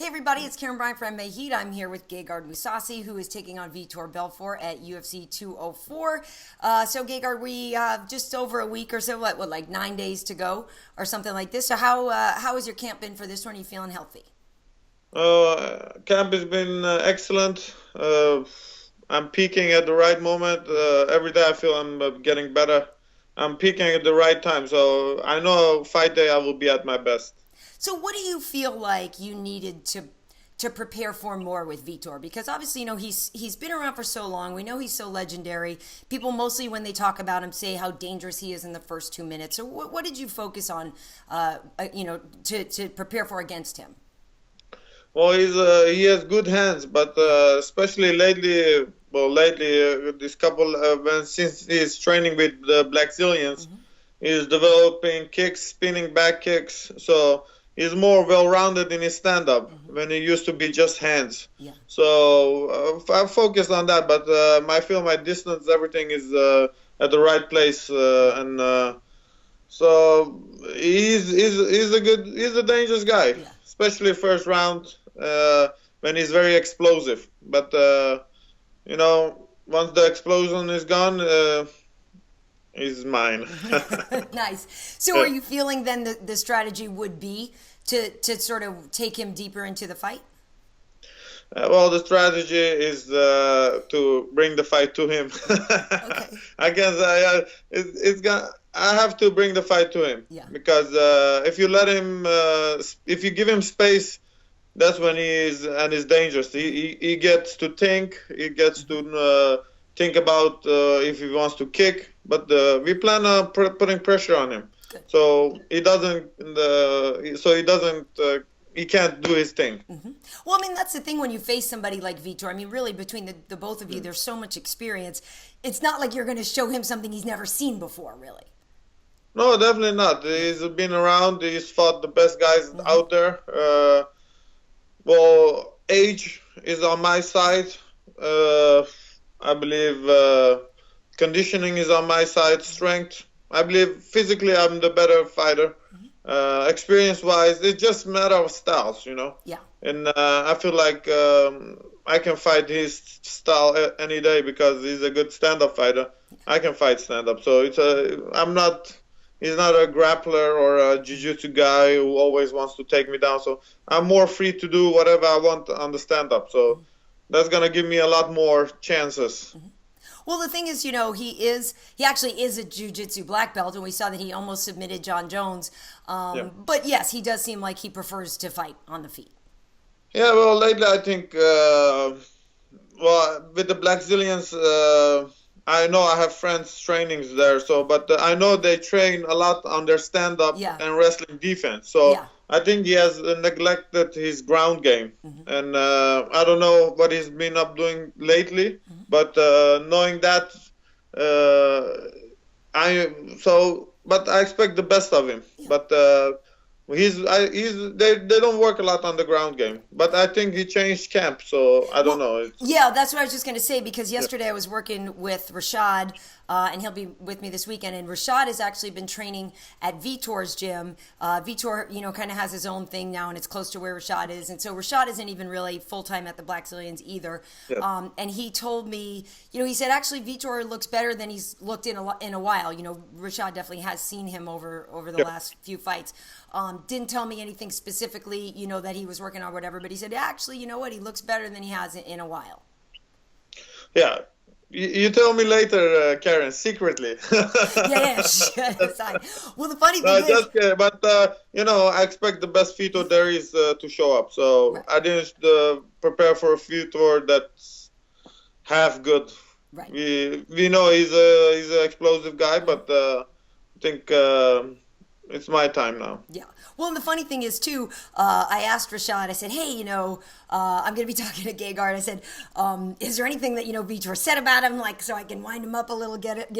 Hey everybody, it's Karyn Bryant from MMA H.E.A.T. I'm here with Gegard Mousasi, who is taking on Vitor Belfort at UFC 204. So Gegard, we just over a week or so, like 9 days to go or something like this. So how has your camp been for this one? Are you feeling healthy? Camp has been excellent. I'm peaking at the right moment. Every day I feel I'm getting better. I'm peaking at the right time, so I know fight day I will be at my best. So what do you feel like you needed to prepare for more with Vitor? Because obviously, he's been around for so long. We know he's so legendary. People mostly, when they talk about him, say how dangerous he is in the first 2 minutes. So what did you focus on, to prepare for against him? Well, he has good hands, but especially lately, this couple since he's training with the Blackzilians, he's developing kicks, spinning back kicks. So he's more well-rounded in his stand-up when he used to be just hands. Yeah. So I focused on that, but I feel my distance, everything is at the right place, so he's a dangerous guy, Yeah. especially first round when he's very explosive. But once the explosion is gone, he's mine. Nice. So are you feeling then the strategy would be to sort of take him deeper into the fight? Well, the strategy is to bring the fight to him. Okay. I guess I have to bring the fight to him. Yeah. Because if you let him, if you give him space, that's when he's dangerous. He gets to think. He gets to think about if he wants to kick. But we plan on putting pressure on him. Good. So he doesn't. He can't do his thing. Mm-hmm. Well, I mean, that's the thing when you face somebody like Vitor. I mean, really, between the both of you, there's so much experience. It's not like you're going to show him something he's never seen before, really. No, definitely not. He's been around. He's fought the best guys out there. Well, age is on my side. I believe conditioning is on my side. Strength. I believe physically I'm the better fighter. Experience-wise, it's just a matter of styles, Yeah. And I feel like I can fight his style any day because he's a good stand-up fighter. I can fight stand-up, so he's not a grappler or a jiu-jitsu guy who always wants to take me down. So I'm more free to do whatever I want on the stand-up. So that's gonna give me a lot more chances. Well, the thing is, he actually is a jiu-jitsu black belt, and we saw that he almost submitted John Jones. But yes, he does seem like he prefers to fight on the feet. Yeah, well, lately I think, with the Blackzilians, I know I have friends trainings there, but I know they train a lot on their stand-up and wrestling defense. So I think he has neglected his ground game, and I don't know what he's been up doing lately. But knowing that, but I expect the best of him. Yeah. But they don't work a lot on the ground game. But I think he changed camp, so I don't know. Yeah, that's what I was just going to say, because yesterday I was working with Rashad, and he'll be with me this weekend. And Rashad has actually been training at Vitor's gym. Vitor, kind of has his own thing now, and it's close to where Rashad is. And so Rashad isn't even really full-time at the Blackzilians either. Yeah. And he told me, he said, actually, Vitor looks better than he's looked in a while. Rashad definitely has seen him over the last few fights. Didn't tell me anything specifically, that he was working on or whatever, but he said, actually, you know what, he looks better than he has in a while. Yeah. You tell me later, Karyn, secretly. Yeah, well, the funny thing is... But, I expect the best Vitor there is to show up. So right. I didn't prepare for a Vitor that's half good. Right. We know he's an explosive guy, but I think it's my time now. Yeah. Well, and the funny thing is, too, I asked Rashad, I said, hey, I'm going to be talking to Gegard. I said, is there anything that, Vitor said about him, so I can wind him up a little, get it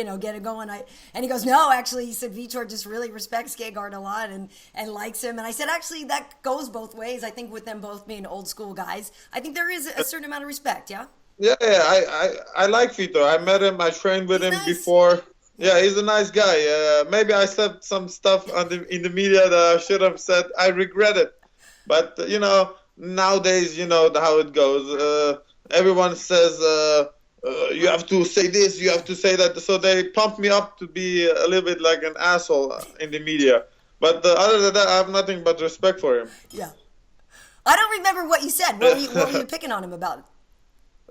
going? And he goes, no, actually, he said, Vitor just really respects Gegard a lot and likes him. And I said, actually, that goes both ways. I think with them both being old school guys, I think there is a certain amount of respect, yeah? Yeah, I like Vitor. I met him, I trained with him before. Yeah, he's a nice guy. Maybe I said some stuff in the media that I should have said. I regret it. But, nowadays, you know how it goes. Everyone says you have to say this, you have to say that. So they pump me up to be a little bit like an asshole in the media. But other than that, I have nothing but respect for him. Yeah. I don't remember what you said. What were you picking on him about?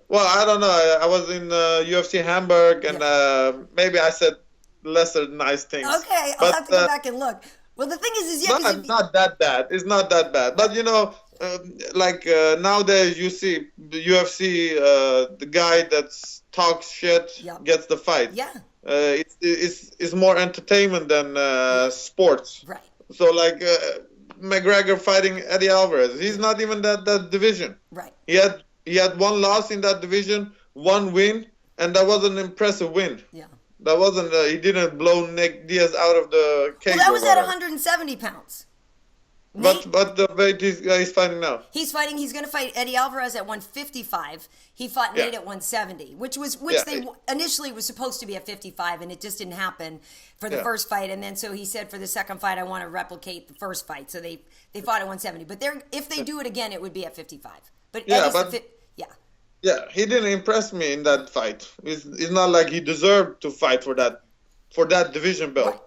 Well, I don't know. I was in UFC Hamburg, and maybe I said lesser nice things. Okay, I'll have to go back and look. Well, the thing is not that bad. It's not that bad. But you know, nowadays you see the UFC, the guy that talks shit gets the fight. Yeah. It's more entertainment than sports. Right. So like McGregor fighting Eddie Alvarez, he's not even that division. Right. He had one loss in that division, one win, and that was an impressive win. Yeah. That wasn't. He didn't blow Nick Diaz out of the cage. Well, that was at 170 pounds. But the weight he's fighting now. He's going to fight Eddie Alvarez at 155. He fought Nate at 170, which they initially was supposed to be at 55, and it just didn't happen for the first fight. And then so he said for the second fight, I want to replicate the first fight. So they fought at 170. But if they do it again, it would be at 55. But yeah, he didn't impress me in that fight. It's not like he deserved to fight for that division belt. Right.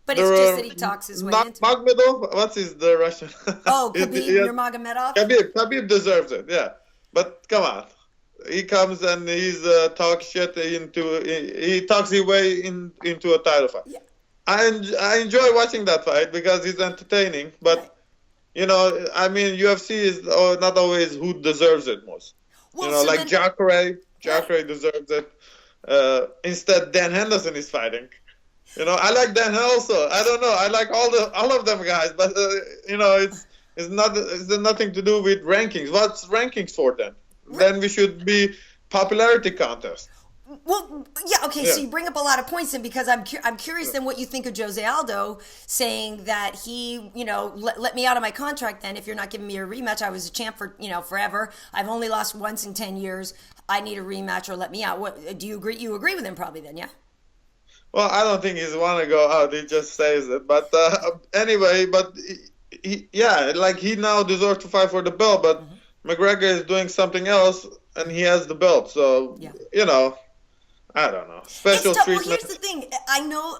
But it's just that he talks his way into it. Magomedov, what's the Russian? Oh, Khabib Nurmagomedov? Khabib deserves it, yeah. But come on. He comes and he's talks shit he talks his way into a title fight. Yeah. I enjoy watching that fight because it's entertaining. But, you know, I mean, UFC is not always who deserves it most. Well, you know, so like Jacare deserves it. Instead, Dan Henderson is fighting. You know, I like Dan also. I don't know. I like all of them guys, but you know, it's nothing to do with rankings. What's rankings for then? Then we should be popularity contest. Well, yeah, okay. So you bring up a lot of points, then, because I'm curious then what you think of Jose Aldo saying that he, you know, let me out of my contract. Then if you're not giving me a rematch, I was a champ for forever. I've only lost once in 10 years. I need a rematch or let me out. What do you agree? You agree with him probably then, yeah? Well, I don't think he's want to go out. He just says it. But anyway, but he now deserves to fight for the belt. But McGregor is doing something else, and he has the belt. So you know. I don't know. Special treatment. Well, here's the thing. I know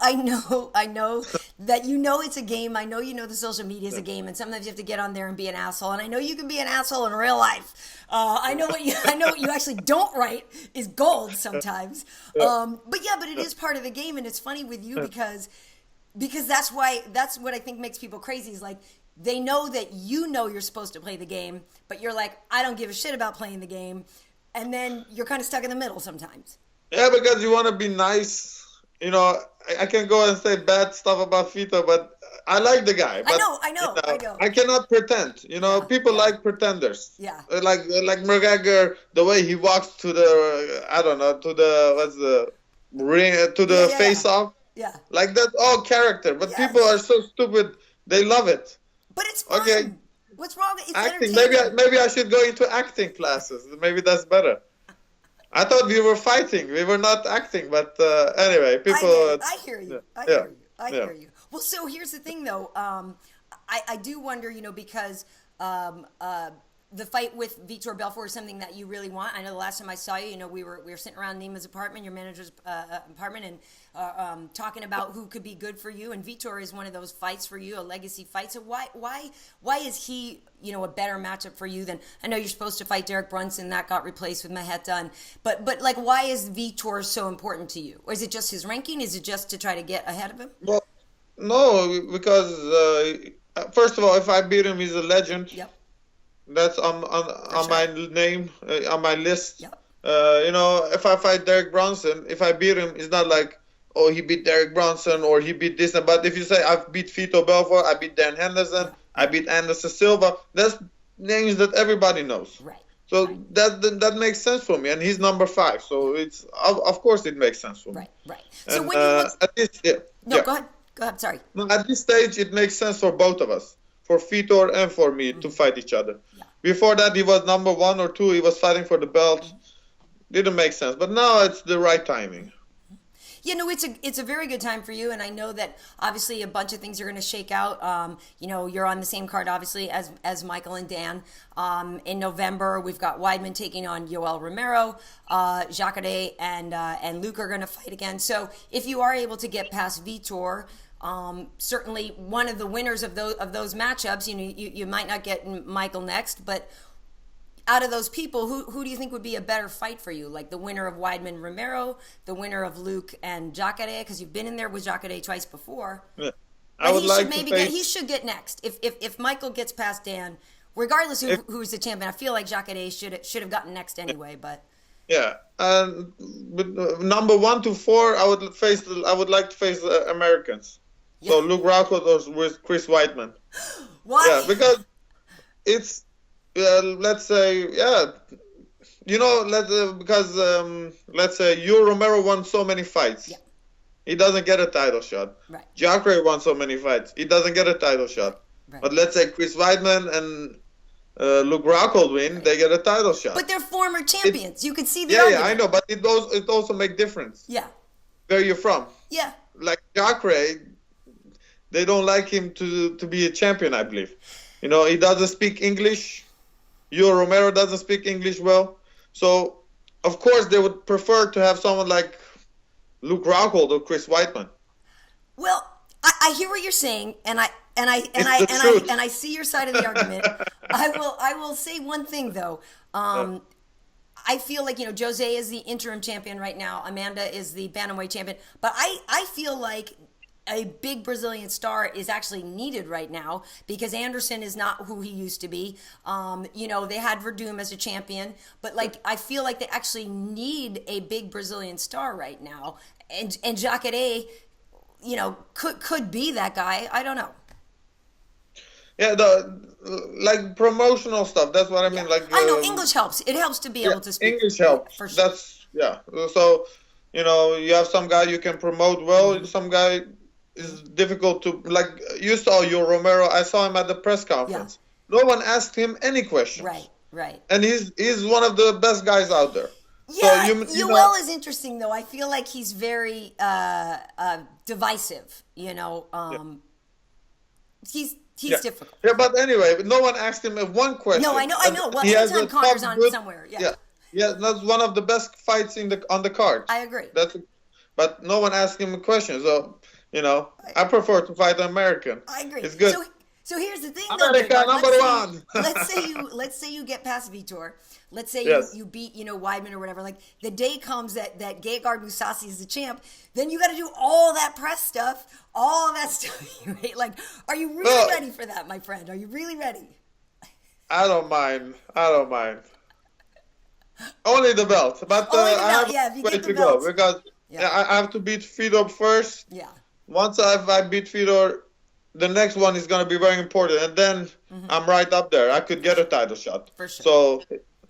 that you know it's a game. I know you know the social media is a game, and sometimes you have to get on there and be an asshole. And I know you can be an asshole in real life. I know what you actually don't write is gold sometimes. But it is part of the game, and it's funny with you because that's what I think makes people crazy is like they know that you know you're supposed to play the game, but you're like, I don't give a shit about playing the game, and then you're kind of stuck in the middle sometimes. Yeah, because you want to be nice. You know, I can go and say bad stuff about Vitor, but I like the guy. But, I know. I cannot pretend. You know, people like pretenders. Yeah. Like McGregor, the way he walks to the, I don't know, to the ring, to the face-off. Yeah. Like that's all character. But people are so stupid. They love it. But it's fun. Okay. What's wrong? It's acting. Maybe I should go into acting classes. Maybe that's better. I thought we were fighting. We were not acting. But anyway, people... I hear you. I hear you. Well, so here's the thing, though. I do wonder, because the fight with Vitor Belfort is something that you really want. I know the last time I saw you, we were sitting around Nima's apartment, your manager's apartment, and talking about who could be good for you. And Vitor is one of those fights for you, a legacy fight. So why is he, a better matchup for you than? I know you're supposed to fight Derek Brunson, that got replaced with H.E.A.T, but like, why is Vitor so important to you? Or is it just his ranking? Is it just to try to get ahead of him? Well, no, because first of all, if I beat him, he's a legend. Yep. That's on my name, on my list. Yep. If I fight Derek Brunson, if I beat him, it's not like, oh, he beat Derek Brunson or he beat this. But if you say I've beat Vitor Belfort, I beat Dan Henderson, I beat Anderson Silva, that's names that everybody knows. Right. So that makes sense for me, and he's number 5. So it's of course it makes sense for me. Right. So and, when you look... at this, go ahead. Sorry. No, at this stage, it makes sense for both of us, for Vitor and for me, to fight each other. Yeah. Before that, he was number 1 or 2. He was fighting for the belt. Didn't make sense. But now it's the right timing. You know, it's a very good time for you, and I know that obviously a bunch of things are going to shake out. You know, you're on the same card obviously as Michael and Dan. In November, we've got Weidman taking on Yoel Romero. Jacare and Luke are going to fight again. So if you are able to get past Vitor, certainly one of the winners of those matchups, you know, you might not get Michael next, but out of those people, who do you think would be a better fight for you? Like the winner of Weidman Romero, the winner of Luke and Jacare, because you've been in there with Jacare twice before. Yeah. He should get next. If Michael gets past Dan, regardless of who's the champion, I feel like Jacare should have gotten next anyway. But yeah, and number 1 to 4, I would like to face the Americans. Yeah. So Luke Rockhold or with Chris Weidman. Why? Yeah, because it's. Let's say, you know, let's say Uriah Romero won so many fights. Yeah. He doesn't get a title shot. Right. Jacare won so many fights. He doesn't get a title shot. Right. But let's say Chris Weidman and Luke Rockhold win, right. They get a title shot. But they're former champions. You can see the argument. Yeah, I know, but it also make difference. Yeah. Where you're from. Yeah. Like Jacare, they don't like him to be a champion, I believe. You know, he doesn't speak English. Uriah Romero doesn't speak English well. So, of course, they would prefer to have someone like Luke Rockhold or Chris Weidman. Well, I hear what you're saying, and I see your side of the argument. I will say one thing though. I feel like, you know, Jose is the interim champion right now. Amanda is the bantamweight champion, but I feel like a big Brazilian star is actually needed right now because Anderson is not who he used to be. You know, they had Verdum as a champion, but like I feel like they actually need a big Brazilian star right now. And Jacare, you know, could be that guy. I don't know. Yeah, like promotional stuff. That's what I mean. Like I know English helps. It helps to be able to speak. English helps. For sure. So you know, you have some guy you can promote well. Mm-hmm. Some guy is difficult to, like, you saw Uriah Romero. I saw him at the press conference. Yeah. No one asked him any questions. Right. And he's one of the best guys out there. Yeah, so Yoel is interesting though. I feel like he's very divisive. You know, he's difficult. Yeah, but anyway, no one asked him one question. No, I know. Well, anytime Conor's on somewhere, yeah, that's one of the best fights on the card. I agree. But no one asked him a question. So, you know, I prefer to fight an American. I agree. It's good. So here's the thing, America number one. Let's say you get past Vitor. Let's say you beat, you know, Weidman or whatever. Like the day comes that Gegard Mousasi is the champ, then you got to do all that press stuff, all that stuff. Right? Like, are you really ready for that, my friend? Are you really ready? I don't mind. Only the belt, but I have a way to go because I have to beat Fedor first. Yeah. Once I beat Fedor, the next one is going to be very important, and then I'm right up there. I could get a title shot. For sure.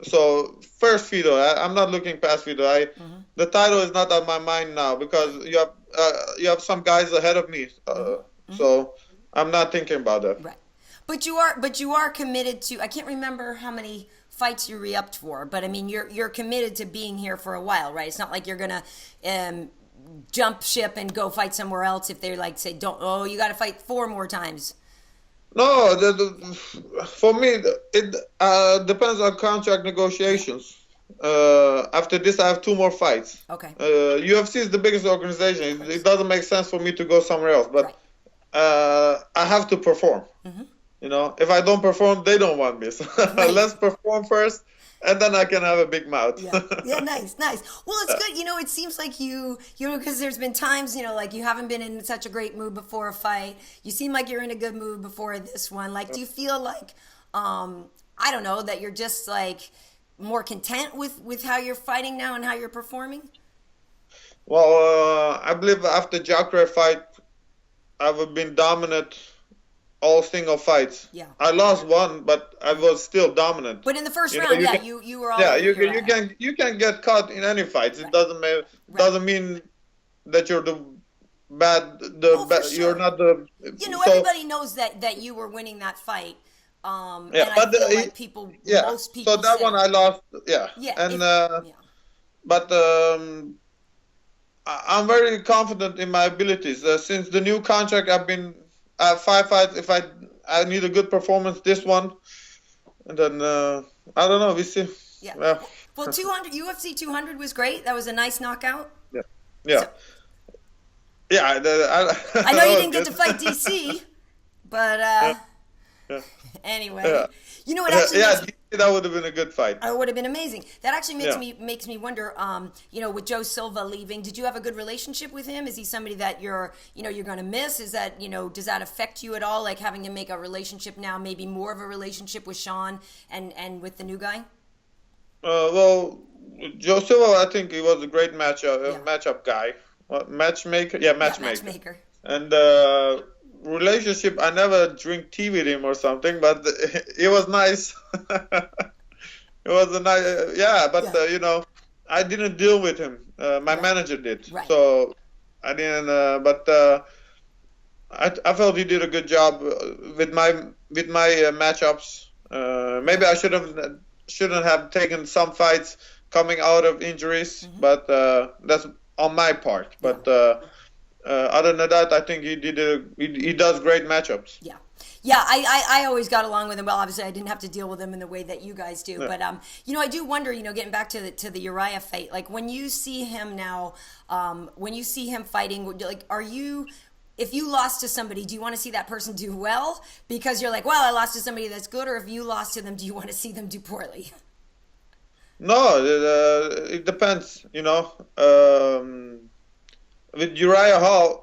So first Fedor. I'm not looking past Fedor. The title is not on my mind now because you have some guys ahead of me. So I'm not thinking about that. Right. But you are committed to. I can't remember how many fights you re-upped for, but I mean you're committed to being here for a while, right? It's not like you're gonna jump ship and go fight somewhere else if they like say you got to fight 4 more times. No, for me it depends on contract negotiations. After this, I have 2 more fights. Okay. UFC is the biggest organization. It doesn't make sense for me to go somewhere else, but I have to perform. You know, if I don't perform, they don't want me. So let's perform first, and then I can have a big mouth. Yeah, nice. Well, it's good. You know, it seems like you know, because there's been times, you know, like you haven't been in such a great mood before a fight. You seem like you're in a good mood before this one. Like, do you feel like, I don't know, that you're just like more content with how you're fighting now and how you're performing? Well, I believe after Jacare fight, I've been dominant all single fights. Yeah. I lost one, but I was still dominant. But in the first round, you were all. Yeah, you can get caught in any fights. It doesn't mean that you're the bad. Sure. You're not the. You know, everybody knows that you were winning that fight. And I feel like most people. So that one I lost. Yeah. Yeah. And but I'm very confident in my abilities. Since the new contract, I've been 5 fights. If I need a good performance, this one, and then I don't know. We see. Yeah. Well, 200 UFC 200 was great. That was a nice knockout. Yeah. Yeah. So, yeah. I know you didn't get to fight DC, but anyway, Yeah. you know what actually? That would have been a good fight. It would have been amazing. That actually makes me wonder. With Joe Silva leaving, did you have a good relationship with him? Is he somebody that you're going to miss? Is that does that affect you at all? Like having to make a relationship now, maybe more of a relationship with Sean and with the new guy. Well, Joe Silva, I think he was a great matchup guy. Matchmaker? Yeah, matchmaker. Matchmaker. And relationship, I never drink tea with him or something, but it was nice. It was a nice, I didn't deal with him. My manager did. Right. So I didn't, I felt he did a good job with my matchups. Maybe I shouldn't have taken some fights coming out of injuries, but that's on my part. But other than that, I think he does great matchups. Yeah. Yeah, I always got along with him. Well, obviously, I didn't have to deal with him in the way that you guys do. Yeah. But, I do wonder, getting back to the Uriah fight, like when you see him now, when you see him fighting, like, if you lost to somebody, do you want to see that person do well? Because you're like, well, I lost to somebody that's good. Or if you lost to them, do you want to see them do poorly? No, it depends, with Uriah Hall,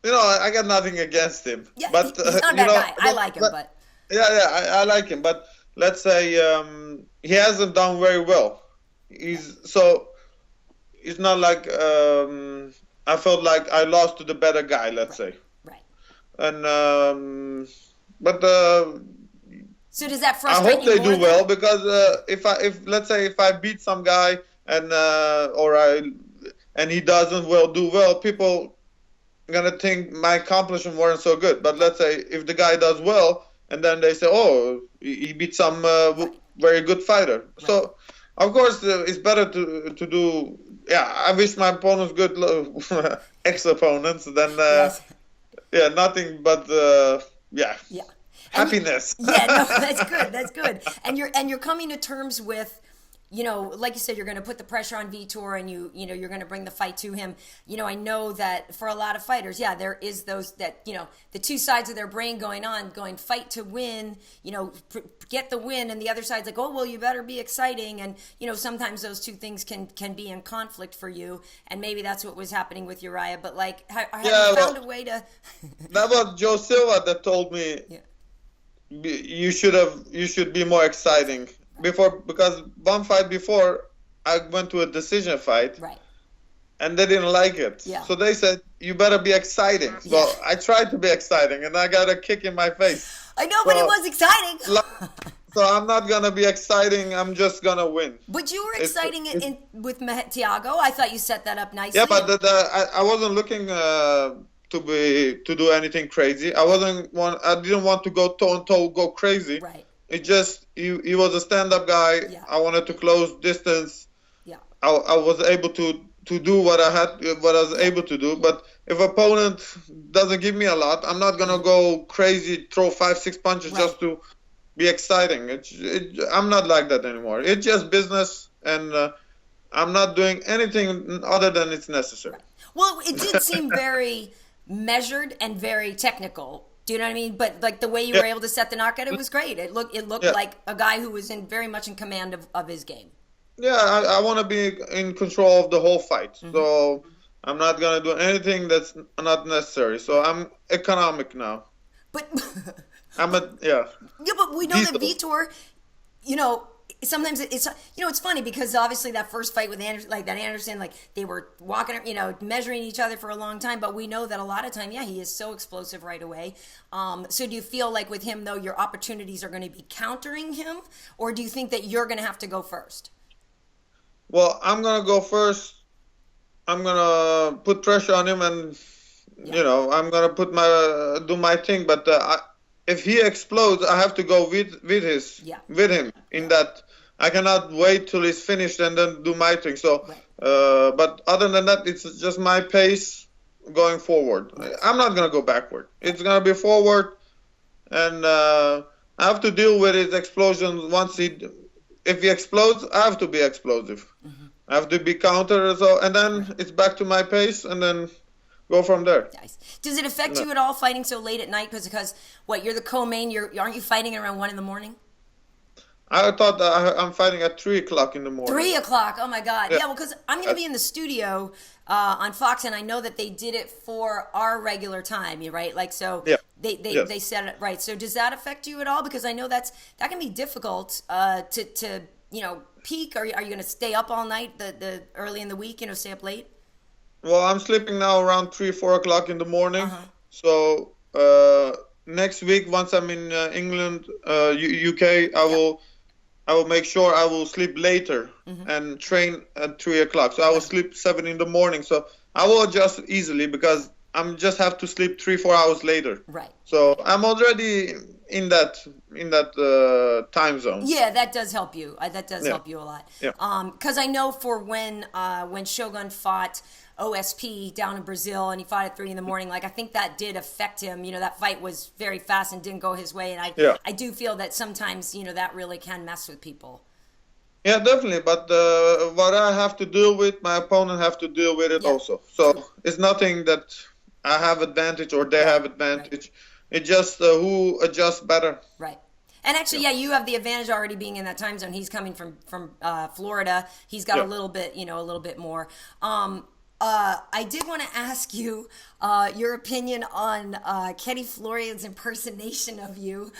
I got nothing against him. Yeah, but he's not a bad guy. I like him, but I like him. But let's say he hasn't done very well. It's not like I felt like I lost to the better guy. Let's say. Right. And so does that frustrate you? I hope they do well because if I beat some guy and he doesn't do well, people are gonna think my accomplishment weren't so good. But let's say if the guy does well, and then they say, oh, he beat some very good fighter. Right. So, of course, it's better to do. Yeah, I wish my opponents good ex-opponents. Then, nothing but happiness. That's good. That's good. And you're coming to terms with. Like you said, you're going to put the pressure on Vitor and you're going to bring the fight to him. I know that for a lot of fighters, there is those that, the two sides of their brain going fight to win, get the win. And the other side's like, oh, well, you better be exciting. And, sometimes those two things can be in conflict for you. And maybe that's what was happening with Uriah. But have you found a way to. That was Joe Silva that told me you should be more exciting. Because one fight before, I went to a decision fight, right, and they didn't like it. Yeah. So they said, you better be exciting. So I tried to be exciting, and I got a kick in my face. I know, but it was exciting. So I'm not going to be exciting. I'm just going to win. But you were exciting with Thiago. I thought you set that up nicely. Yeah, but I wasn't looking to do anything crazy. I didn't want to go toe-on-toe, go crazy. Right. It just he was a stand-up guy. Yeah. I wanted to close distance. Yeah. I was able to do what I was able to do. But if opponent doesn't give me a lot, I'm not gonna go crazy, throw 5-6 punches just to be exciting. I'm not like that anymore. It's just business, and I'm not doing anything other than it's necessary. Right. Well, it did seem very measured and very technical. Do you know what I mean? But like the way you were able to set the knockout, it was great. It looked like a guy who was very much in command of his game. Yeah, I want to be in control of the whole fight. Mm-hmm. So I'm not going to do anything that's not necessary. So I'm economic now. But Yeah, but we know that Vitor, sometimes it's it's funny because obviously that first fight with Anderson, they were walking, measuring each other for a long time, but we know that a lot of time, he is so explosive right away. So do you feel like with him though, your opportunities are going to be countering him, or do you think that you're going to have to go first? Well, I'm going to go first. I'm going to put pressure on him, and I'm going to do my thing, but if he explodes, I have to go with him in that. I cannot wait till he's finished and then do my thing. So But other than that, it's just my pace going forward. I'm not gonna go backward. It's gonna be forward, and I have to deal with his explosions. If he explodes, I have to be explosive. I have to be counter, and then it's back to my pace, and then go from there. Nice. Does it affect you at all fighting so late at night? Because what, you're the co-main. Aren't you fighting around 1 a.m? I thought that I'm fighting at 3 o'clock in the morning. 3 o'clock. Oh my God. Yeah. Well, because I'm going to be in the studio on Fox, and I know that they did it for our regular time. Right? Like so. Yeah. They set it right. So does that affect you at all? Because I know that can be difficult to peak. Are you going to stay up all night the early in the week? Stay up late. Well, I'm sleeping now around 3-4 o'clock in the morning. So next week, once I'm in England, UK, I will make sure I will sleep later and train at 3 o'clock. So I will sleep 7 in the morning. So I will adjust easily because I'm just have to sleep 3-4 hours later. Right. So I'm already in that time zone. Yeah, that does help you. That does help you a lot. Yeah. Because I know for when Shogun fought OSP down in Brazil and he fought at 3 a.m, like I think that did affect him. That fight was very fast and didn't go his way, and I do feel that sometimes that really can mess with people. Yeah, definitely. But what I have to deal with, my opponent have to deal with it also. So it's nothing that I have advantage or they have advantage. Right. It's just who adjusts better. Right. And actually, you have the advantage already being in that time zone. He's coming from Florida. He's got a little bit more. I did want to ask you your opinion on Kenny Florian's impersonation of you.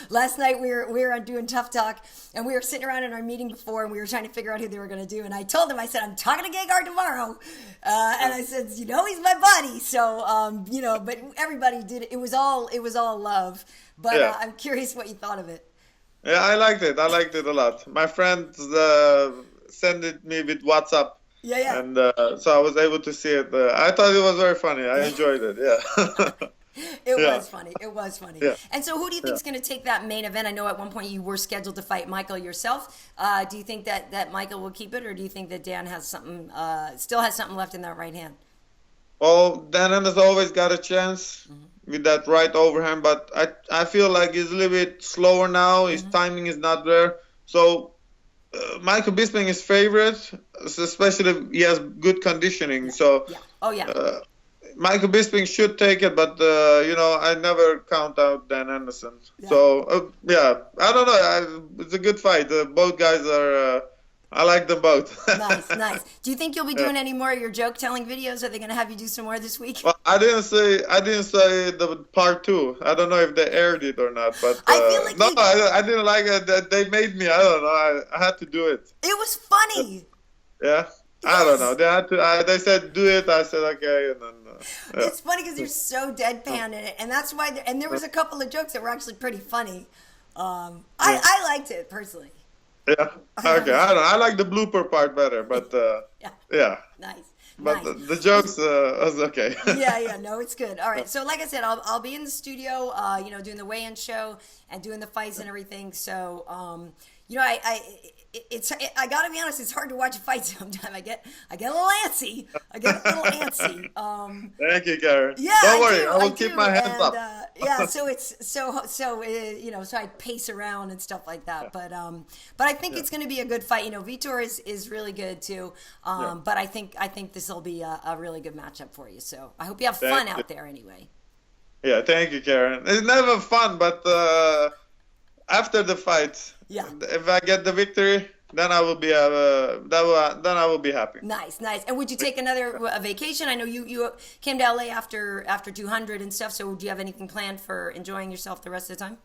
Last night we were doing Tough Talk, and we were sitting around in our meeting before, and we were trying to figure out who they were going to do. And I told him, I said, I'm talking to Gegard tomorrow, and I said, he's my buddy. So but everybody did it. It was all love. But I'm curious what you thought of it. Yeah, I liked it. I liked it a lot. My friends sent it me with WhatsApp. Yeah. And so I was able to see it. I thought it was very funny. I enjoyed it. Yeah. It was funny. It was funny. Yeah. And so who do you think is going to take that main event? I know at one point you were scheduled to fight Michael yourself. Do you think that Michael will keep it, or do you think that Dan has still has something left in that right hand? Well, Dan has always got a chance with that right overhand, but I feel like he's a little bit slower now. His timing is not there. So Michael Bisping is favorite, especially if he has good conditioning. So Michael Bisping should take it, but I never count out Dan Henderson. Yeah. So I don't know. It's a good fight. Both guys are. I like them both. Nice. Do you think you'll be doing any more of your joke telling videos? Are they going to have you do some more this week? Well, I didn't say the part 2. I don't know if they aired it or not, but I feel like I didn't like it. That they made me. I don't know. I had to do it. It was funny. Yeah. I don't know. They had to. They said do it. I said okay, and then. It's funny because you're so deadpan in it, and that's why. And there was a couple of jokes that were actually pretty funny. I liked it personally. Yeah. Okay. I don't know. I like the blooper part better, but yeah. Nice. But the jokes was okay. Yeah. No, it's good. All right. So, like I said, I'll be in the studio, doing the weigh-in show and doing the fights and everything. So, I gotta be honest, it's hard to watch a fight sometimes. I get a little antsy. Thank you, Karyn. Yeah, don't worry, I will keep my hands up. So it's so I pace around and stuff like that. But I think it's going to be a good fight. Vitor is really good too. But I think this will be a really good matchup for you. So I hope you have fun out there anyway. Yeah, thank you, Karyn. It's never fun, but after the fight, if I get the victory, then I will be then I will be happy. Nice. And would you take another vacation? I know you came to LA after 200 and stuff. So do you have anything planned for enjoying yourself the rest of the time?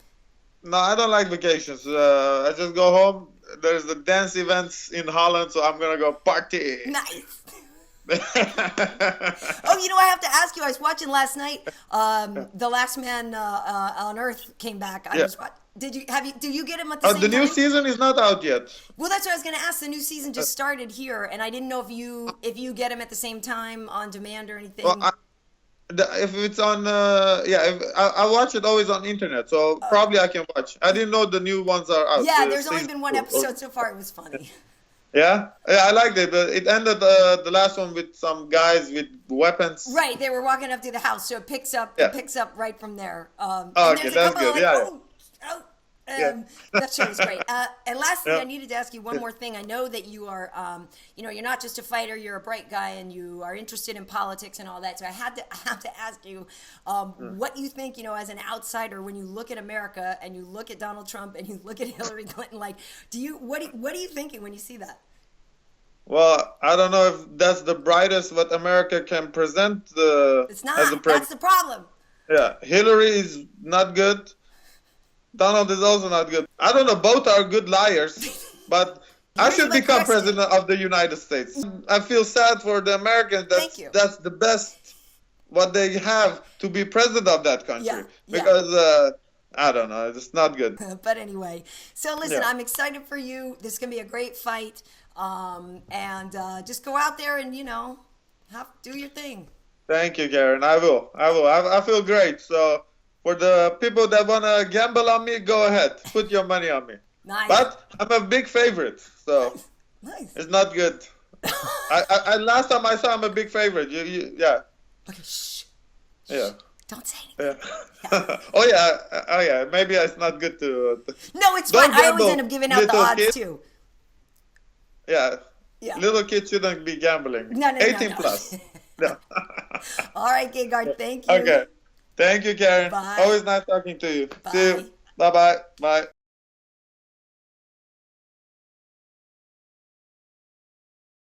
No, I don't like vacations. I just go home. There's the dance events in Holland, so I'm gonna go party. Nice. I have to ask you. I was watching last night. The Last Man on Earth came back. Did you get him at the same time? The new season is not out yet. Well, that's what I was going to ask. The new season just started here, and I didn't know if you get him at the same time on demand or anything. Well, if it's on, I watch it always on internet, so probably I can watch. I didn't know the new ones are out. Yeah, there's only been one episode so far. It was funny. Yeah, I liked it. It ended the last one with some guys with weapons. Right, they were walking up to the house, so it picks up. Yeah. It picks up right from there. Oh, And okay, there's a that's couple of good. like, Yeah, oh. Yeah. That show was great. And lastly, Yeah. I needed to ask you one more thing. I know that you are, you're not just a fighter; you're a bright guy, and you are interested in politics and all that. So I have to ask you, what you think, as an outsider, when you look at America and you look at Donald Trump and you look at Hillary Clinton, like, what are you thinking when you see that? Well, I don't know if that's the brightest what America can present It's not. as a That's the problem. Yeah, Hillary is not good. Donald is also not good. I don't know. Both are good liars, but I Here's should my become question. president of the United States. I feel sad for the Americans. Thank you. That's the best what they have to be president of that country. Yeah. Because I don't know. It's not good. But anyway, so listen, Yeah. I'm excited for you. This is gonna be a great fight, and just go out there and do your thing. Thank you, Karyn. I will. I feel great. So for the people that want to gamble on me, go ahead. Put your money on me. Nice. But I'm a big favorite, so Nice. it's not good. I last time I saw I'm a big favorite. Yeah. Okay. Shh. Yeah. Don't say anything. Yeah. Oh yeah. Maybe it's not good to. No, it's Don't fine. I always gamble, end up giving out the little odds kid. too. Yeah. Yeah. Little kids shouldn't be gambling. No. 18 plus. Yeah. All right, Gegard. Thank you. Okay. Thank you, Karyn. Bye. Always nice talking to you. Bye. See you. Bye-bye. Bye.